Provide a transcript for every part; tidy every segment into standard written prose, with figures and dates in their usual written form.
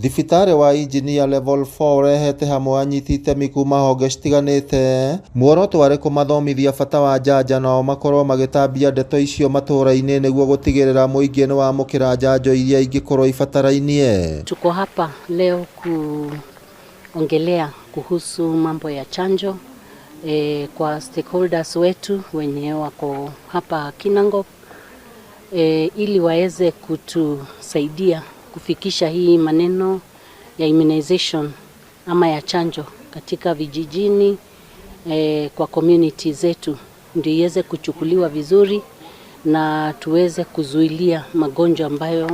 Thibitari wa Engineer Level 4 urehete hamwe anyiti itemi kuma honge citiganite muoroto wari kumathomithia bata wa njanja nao makorwo magitambia ndeto icio matũra-inĩ nĩguo gutigirira muingi ni wamũkĩra njanjo iria ingĩkorwo ibatarainie. Tuko hapa leo kuongelea kuhusu mambo ya chanjo kwa stakeholders wetu wenye wako hapa Kinangop ili waweze kutusaidia kufikisha hii maneno ya immunization ama ya chanjo katika vijijini kwa community zetu, ndio iweze kuchukuliwa vizuri na tuweze kuzuilia magonjwa ambayo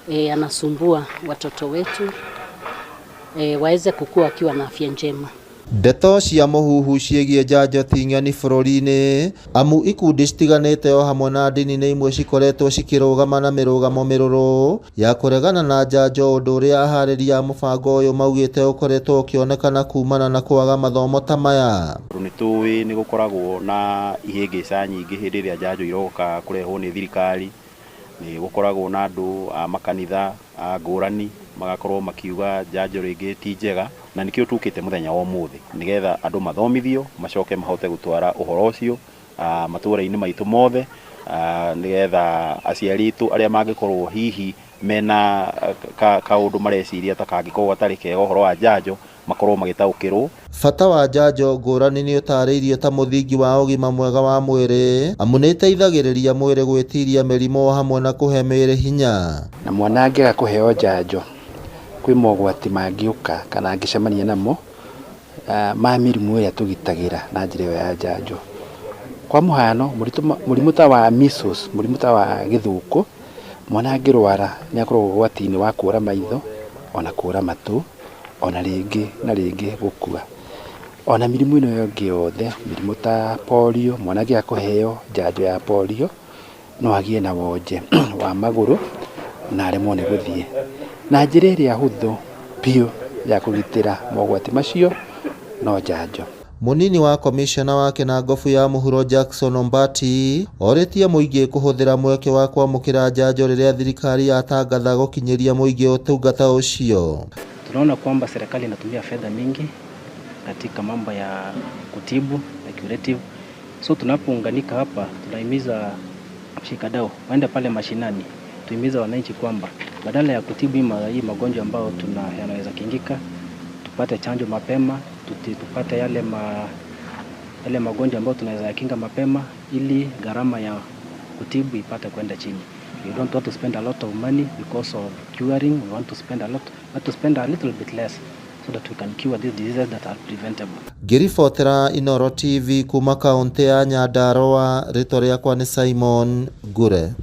yanasumbua watoto wetu waweze kukua wakiwa na afya njema. Ndeto cia mũhuhu ciĩgiĩ njanjo ti ng'eni bũrũri-inĩ amu ikundi citiganĩte o hamwe na ndini nĩ imwe cikoretwo cikĩrũgama na mĩrũgamo mĩrũrũ ya kũregana na njanjo, ũndũ ũrĩa aharĩria mũbango ũyũ maugĩte ũkoretwo ũkĩonekana kumana na kwaga mathomo ta maya. Nĩtũĩ nĩ gũkoragwo na ihĩngĩca nyingĩ hĩndĩ ĩrĩa njanjo iroka kũrehwo nĩ thirikari. Nĩ gũkoragwo na andũ a makanitha ngũrani magakorwo makiuga njanjo rĩngĩ ti njega, na nĩkĩo tukĩte mũthenya wa ũmũthĩ nĩgetha andũ mathomithio macoke mahote gũtwara ũhoro ũcio matũra-inĩ maitũ mothe, nĩgetha aciari aitũ arĩa mangĩkorwo hihi mena kaũndũ mareciria ta kangĩkorwo gatarĩ kega ũhoro wa njanjo makorwo magĩtaũkĩrwo. Bata wa njanjo ngũrani nĩ ũtarĩirio ta mũthingi wa ũgima mwega wa mwĩrĩ amu nĩ ĩteithagĩrĩria mwĩrĩ gwĩtiria mĩrimũ hamwe na kũhe mĩĩrĩ hinya. Na mwana angĩaga kũheo njanjo kwĩ mogwati mangĩũka kana angĩcemania namo ma mĩrimũ ĩrĩa tũgitagĩra na njĩra ĩyo ya njanjo. Kwa mũhano mũrimũ ta wa measles, mũrimũ ta wa gĩthũkũ, mwana angĩrwara nĩ akoragwo ũgwati-inĩ wa kũra maitho, ona kũra matũ, ona rĩngĩ na rĩngĩ gũkua. Ona mĩrimũ ĩno yongĩ yothe, mĩrimũ ta polio, mwana angĩaga kũheo njanjo ya polio no agĩe na wonje wa magũrũ na aremwo nĩ gũthiĩ. Na njĩra ĩrĩa hũthũ biũ ya kũgitĩra mogwati macio no njanjo. Munini wa komishona wa Kinangop ya mũhuro Jackson Ombati orĩtie mũingĩ kũhũthĩra mweke wa kwamũkĩra njanjo rĩrĩa thirikari yatangatha gũkinyĩria mũingĩ ũtungata ũcio. Tunaona kwamba serikali inatumia fedha mingi katika mambo ya kutibu na curative. So tunapounganika hapa tunahimiza mshikadau waende pale mashinani, tuhimiza wananchi kwamba badala ya kutibu hii magonjwa ambayo yanaweza kingika, tupate chanjo mapema, tupate yale magonjwa ambayo tunaweza kinga mapema ili gharama ya kutibu ipate kwenda chini. We don't want to spend a lot of money because of curing. We want to spend a little bit less so that we can cure these diseases that are preventable. Ngĩribotera Inooro TV kuma kaunti ya Nyandarua, rĩtwa rĩakwa nĩ Simon Ngure.